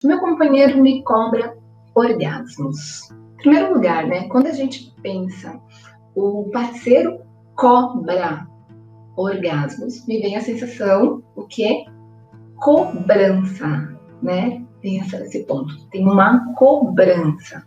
Meu companheiro me cobra orgasmos. Em primeiro lugar, né? Quando a gente pensa, o parceiro cobra orgasmos, me vem a sensação, o que? Cobrança, né? Tem esse ponto. Tem uma cobrança.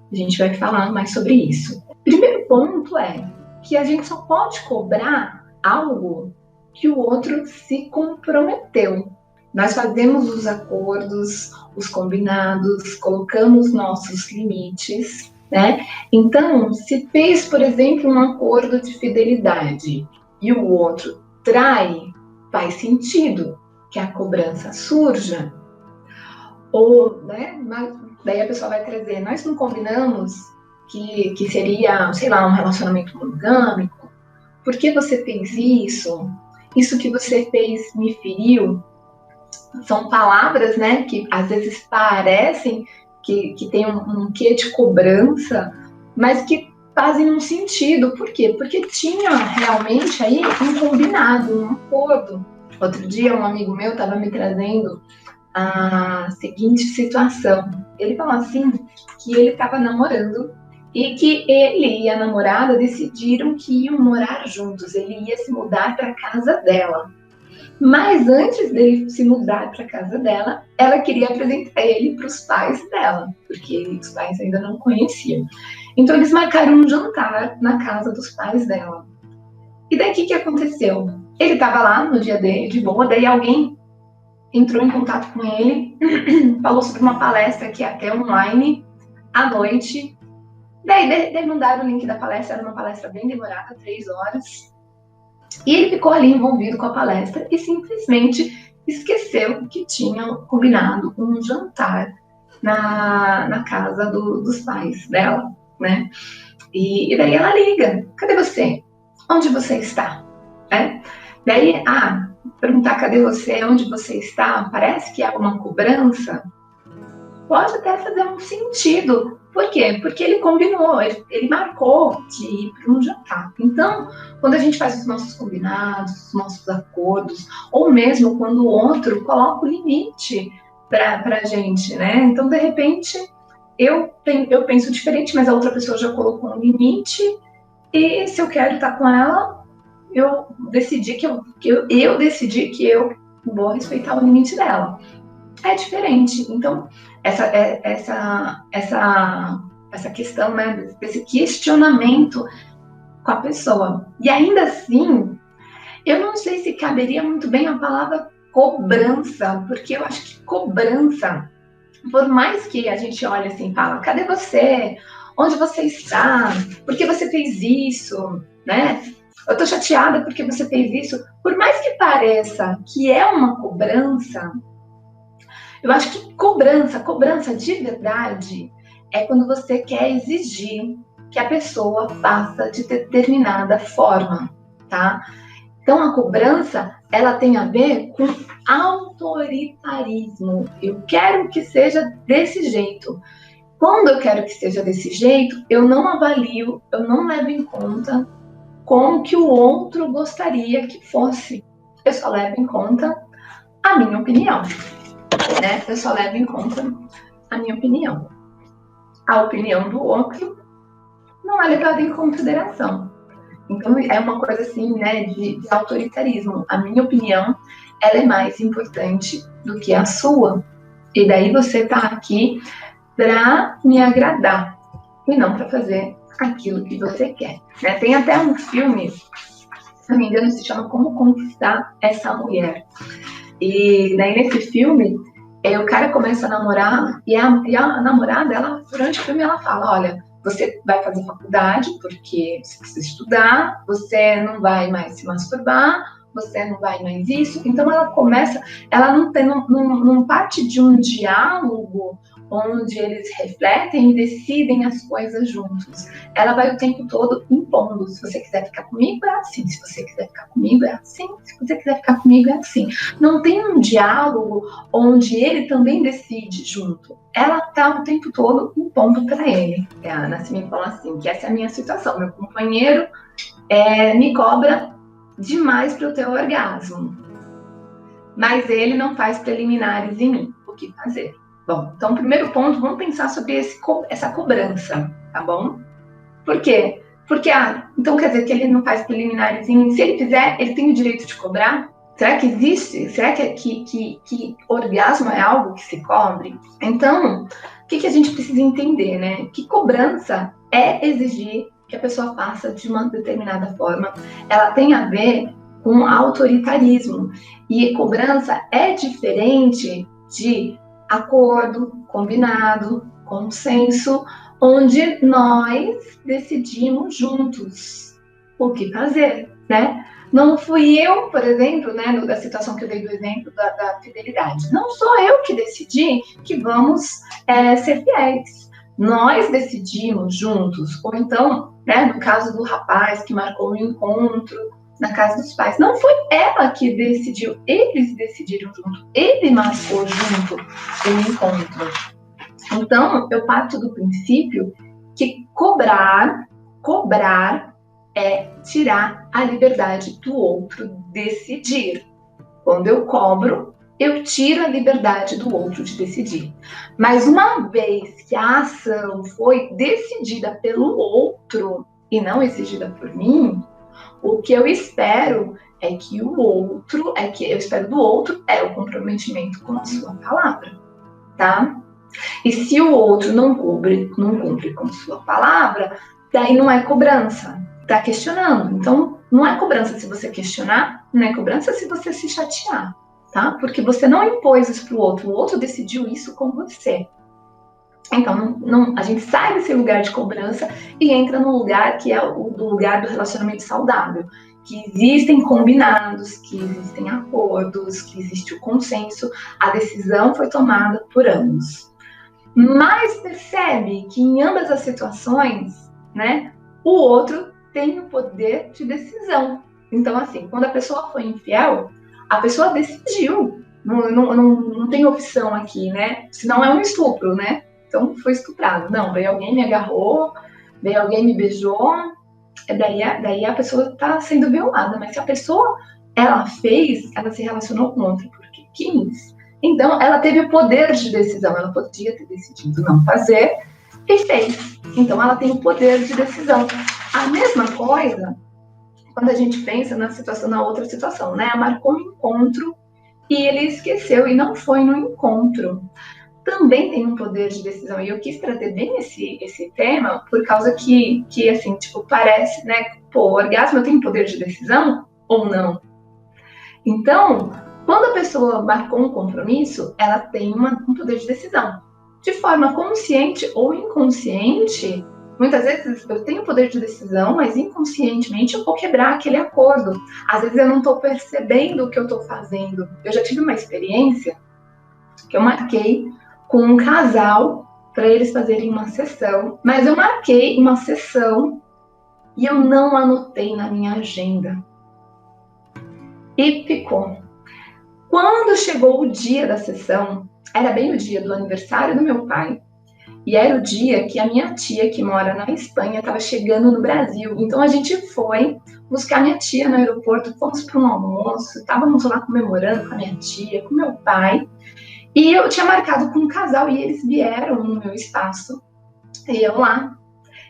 A gente vai falar mais sobre isso. O primeiro ponto é que a gente só pode cobrar algo que o outro se comprometeu. Nós fazemos os acordos, os combinados, colocamos nossos limites, né? Então, se fez, por exemplo, um acordo de fidelidade e o outro trai, faz sentido que a cobrança surja. Ou, né? Daí a pessoa vai trazer, nós não combinamos que seria, sei lá, um relacionamento monogâmico? Por que você fez isso? Isso que você fez me feriu? São palavras, né, que às vezes parecem que tem um quê de cobrança, mas que fazem um sentido. Por quê? Porque tinha realmente aí um combinado, um acordo. Outro dia, um amigo meu estava me trazendo a seguinte situação. Ele falou assim que ele estava namorando e que ele e a namorada decidiram que iam morar juntos. Ele ia se mudar para a casa dela. Mas antes dele se mudar para a casa dela, ela queria apresentar ele para os pais dela, porque os pais ainda não conheciam. Então eles marcaram um jantar na casa dos pais dela. E daí o que aconteceu? Ele estava lá no dia dele, de boa, daí alguém entrou em contato com ele, falou sobre uma palestra que ia até online, à noite. Daí mandaram o link da palestra, era uma palestra bem demorada, 3 horas. E ele ficou ali envolvido com a palestra e simplesmente esqueceu que tinham combinado um jantar na casa dos pais dela, né? E daí ela liga, cadê você? Onde você está? Daí, perguntar cadê você, onde você está, parece que é uma cobrança, pode até fazer um sentido. Por quê? Porque ele combinou, ele marcou de ir para um jantar. Então, quando a gente faz os nossos combinados, os nossos acordos, ou mesmo quando o outro coloca o limite para a gente, né? Então, de repente, eu penso diferente, mas a outra pessoa já colocou um limite, e se eu quero estar com ela, eu decidi que eu vou respeitar o limite dela. É diferente. Então, essa questão, né, desse questionamento com a pessoa. E ainda assim, eu não sei se caberia muito bem a palavra cobrança, porque eu acho que cobrança, por mais que a gente olhe assim e fala, cadê você? Onde você está? Por que você fez isso? Né? Eu tô chateada porque você fez isso. Por mais que pareça que é uma cobrança, eu acho que cobrança de verdade, é quando você quer exigir que a pessoa faça de determinada forma, tá? Então, a cobrança, ela tem a ver com autoritarismo. Eu quero que seja desse jeito. Quando eu quero que seja desse jeito, eu não avalio, eu não levo em conta como que o outro gostaria que fosse. Eu só levo em conta a minha opinião, né? Eu só levo em conta a minha opinião. A opinião do outro não é levada em consideração. Então, é uma coisa assim, né, de autoritarismo. A minha opinião, ela é mais importante do que a sua. E daí você tá aqui para me agradar e não para fazer aquilo que você quer. Né? Tem até um filme, se não me engano, se chama Como Conquistar Essa Mulher. E daí nesse filme, o cara começa a namorar e a namorada, ela, durante o filme, ela fala, olha, você vai fazer faculdade porque você precisa estudar, você não vai mais se masturbar, você não vai mais isso. Então ela não parte de um diálogo onde eles refletem e decidem as coisas juntos. Ela vai o tempo todo impondo, se você quiser ficar comigo é assim, se você quiser ficar comigo é assim, se você quiser ficar comigo é assim. Não tem um diálogo onde ele também decide junto. Ela tá o tempo todo impondo para ele. A Nassim fala assim, que essa é a minha situação, meu companheiro me cobra demais para eu ter o orgasmo, mas ele não faz preliminares em mim. O que fazer? Bom, então, primeiro ponto, vamos pensar sobre essa cobrança, tá bom? Por quê? Porque, então quer dizer que ele não faz preliminares, se ele fizer, ele tem o direito de cobrar? Será que existe? Será que orgasmo é algo que se cobre? Então, o que a gente precisa entender, né? Que cobrança é exigir que a pessoa faça de uma determinada forma. Ela tem a ver com autoritarismo. E cobrança é diferente de acordo, combinado, consenso, onde nós decidimos juntos o que fazer, né? Não fui eu, por exemplo, né, da situação que eu dei do exemplo da fidelidade. Não sou eu que decidi que vamos ser fiéis. Nós decidimos juntos. Ou então, né, no caso do rapaz que marcou o encontro na casa dos pais, não foi ela que decidiu, eles decidiram junto. Ele marcou junto o encontro. Então, eu parto do princípio que cobrar é tirar a liberdade do outro decidir. Quando eu cobro, eu tiro a liberdade do outro de decidir. Mas uma vez que a ação foi decidida pelo outro e não exigida por mim, o que eu espero é que eu espero do outro é o comprometimento com a sua palavra, tá? E se o outro não cumpre com sua palavra, daí não é cobrança, tá questionando. Então, não é cobrança se você questionar, não é cobrança se você se chatear, tá? Porque você não impôs isso pro outro, o outro decidiu isso com você. Então, a gente sai desse lugar de cobrança e entra no lugar que é do lugar do relacionamento saudável, que existem combinados, que existem acordos, que existe o consenso, a decisão foi tomada por ambos. Mas percebe que em ambas as situações, né, o outro tem o poder de decisão. Então, assim, quando a pessoa foi infiel, a pessoa decidiu. Não tem opção aqui, né? Senão é um estupro, né? Então, foi estuprado. Não, veio alguém me agarrou, veio alguém me beijou, daí a pessoa está sendo violada. Mas se a pessoa, ela se relacionou com outra porque quis, então, ela teve o poder de decisão, ela podia ter decidido não fazer e fez. Então, ela tem o poder de decisão. A mesma coisa quando a gente pensa na outra situação, né? Marcou um encontro e ele esqueceu e não foi no encontro. Também tem um poder de decisão. E eu quis trazer bem esse tema por causa que assim, tipo, parece, né? Pô, o orgasmo tem poder de decisão ou não? Então, quando a pessoa marcou um compromisso, ela tem um poder de decisão. De forma consciente ou inconsciente, muitas vezes eu tenho poder de decisão, mas inconscientemente eu vou quebrar aquele acordo. Às vezes eu não estou percebendo o que eu estou fazendo. Eu já tive uma experiência que eu marquei com um casal para eles fazerem uma sessão, mas eu marquei uma sessão e eu não anotei na minha agenda. E ficou. Quando chegou o dia da sessão, era bem o dia do aniversário do meu pai, e era o dia que a minha tia, que mora na Espanha, estava chegando no Brasil. Então a gente foi buscar minha tia no aeroporto, fomos para um almoço, estávamos lá comemorando com a minha tia, com meu pai, e eu tinha marcado com um casal e eles vieram no meu espaço, e eu lá,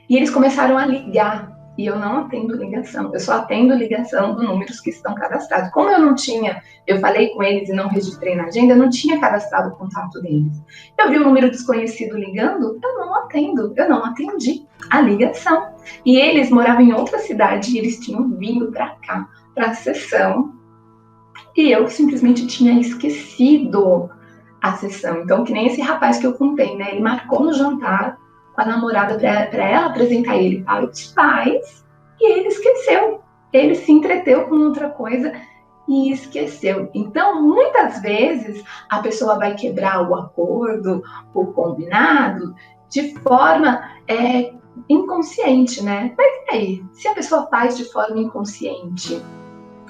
e eles começaram a ligar. E eu não atendo ligação, eu só atendo ligação dos números que estão cadastrados. Como eu falei com eles e não registrei na agenda, eu não tinha cadastrado o contato deles. Eu vi um número desconhecido ligando, eu não atendi a ligação. E eles moravam em outra cidade e eles tinham vindo para cá, para a sessão, e eu simplesmente tinha esquecido a sessão. Então, que nem esse rapaz que eu contei, né? Ele marcou no jantar com a namorada para ela apresentar ele para os pais e ele esqueceu. Ele se entreteu com outra coisa e esqueceu. Então, muitas vezes, a pessoa vai quebrar o acordo, o combinado, de forma inconsciente, né? Mas e aí, se a pessoa faz de forma inconsciente,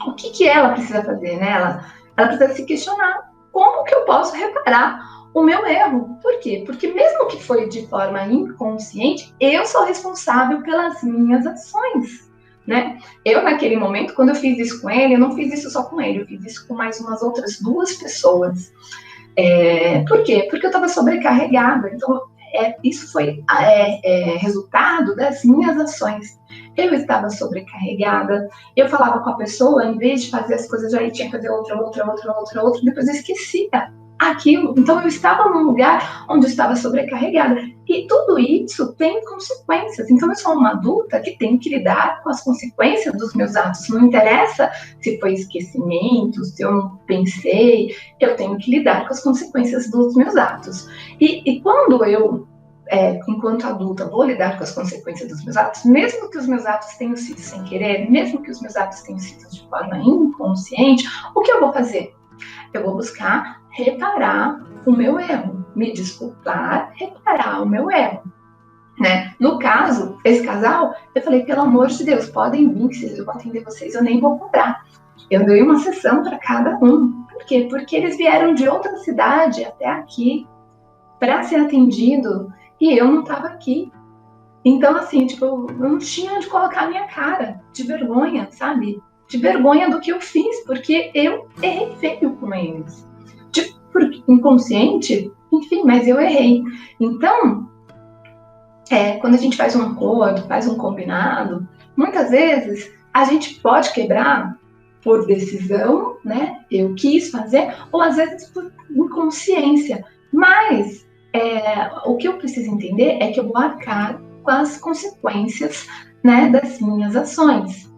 o que ela precisa fazer, né? Ela precisa se questionar. Como que eu posso reparar o meu erro? Por quê? Porque mesmo que foi de forma inconsciente, eu sou responsável pelas minhas ações, né? Eu, naquele momento, quando eu fiz isso com ele, eu não fiz isso só com ele, eu fiz isso com mais umas outras 2 pessoas. Por quê? Porque eu estava sobrecarregada. Então, isso foi resultado das minhas ações. Eu estava sobrecarregada, eu falava com a pessoa, em vez de fazer as coisas, já tinha que fazer outra, depois eu esquecia aquilo. Então, eu estava num lugar onde eu estava sobrecarregada. E tudo isso tem consequências. Então, eu sou uma adulta que tem que lidar com as consequências dos meus atos. Não interessa se foi esquecimento, se eu não pensei, eu tenho que lidar com as consequências dos meus atos. E quando eu, enquanto adulta, vou lidar com as consequências dos meus atos, mesmo que os meus atos tenham sido sem querer, mesmo que os meus atos tenham sido de forma inconsciente, o que eu vou fazer? Eu vou buscar reparar o meu erro, me desculpar, reparar o meu erro. Né? No caso, esse casal, eu falei, pelo amor de Deus, podem vir, que eu vou atender vocês, eu nem vou cobrar. Eu dei uma sessão para cada um. Por quê? Porque eles vieram de outra cidade até aqui para ser atendido e eu não estava aqui. Então, assim, tipo, eu não tinha onde colocar a minha cara, de vergonha, sabe? De vergonha do que eu fiz, porque eu errei feio com eles. Por inconsciente, enfim, mas eu errei. Então, quando a gente faz um acordo, faz um combinado, muitas vezes a gente pode quebrar por decisão, né? Eu quis fazer, ou às vezes por inconsciência. Mas o que eu preciso entender é que eu vou arcar com as consequências, né, das minhas ações.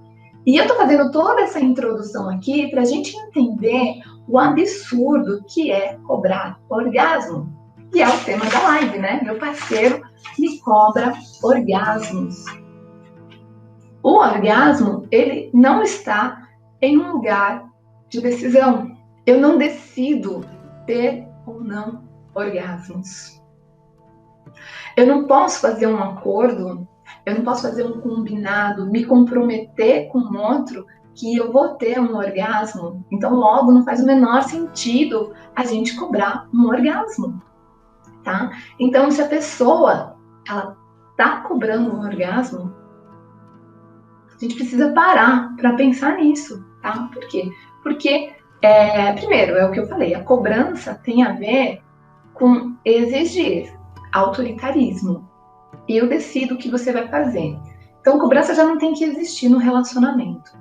E eu estou fazendo toda essa introdução aqui para a gente entender o absurdo que é cobrar orgasmo, que é o tema da live, né? Meu parceiro me cobra orgasmos. O orgasmo, ele não está em um lugar de decisão. Eu não decido ter ou não orgasmos. Eu não posso fazer um acordo, eu não posso fazer um combinado, me comprometer com o outro que eu vou ter um orgasmo. Então, logo, não faz o menor sentido a gente cobrar um orgasmo, tá? Então, se a pessoa, ela tá cobrando um orgasmo, a gente precisa parar para pensar nisso, tá? Por quê? Porque, primeiro, é o que eu falei, a cobrança tem a ver com exigir, autoritarismo. Eu decido o que você vai fazer. Então, cobrança já não tem que existir no relacionamento.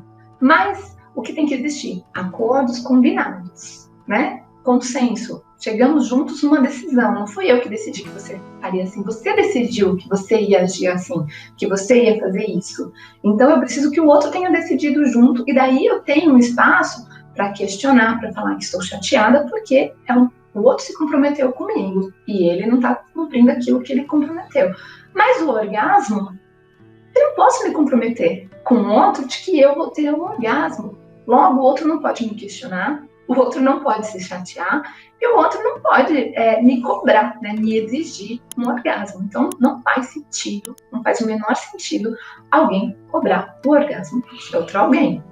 Mas o que tem que existir? Acordos combinados, né? Consenso. Chegamos juntos numa decisão. Não fui eu que decidi que você faria assim. Você decidiu que você ia agir assim, que você ia fazer isso. Então, eu preciso que o outro tenha decidido junto. E daí eu tenho um espaço para questionar, para falar que estou chateada, porque o outro se comprometeu comigo e ele não está cumprindo aquilo que ele comprometeu. Mas o orgasmo, eu não posso me comprometer com o outro de que eu vou ter um orgasmo. Logo, o outro não pode me questionar, o outro não pode se chatear e o outro não pode me cobrar, né, me exigir um orgasmo. Então, não faz sentido, não faz o menor sentido alguém cobrar o orgasmo de outro alguém.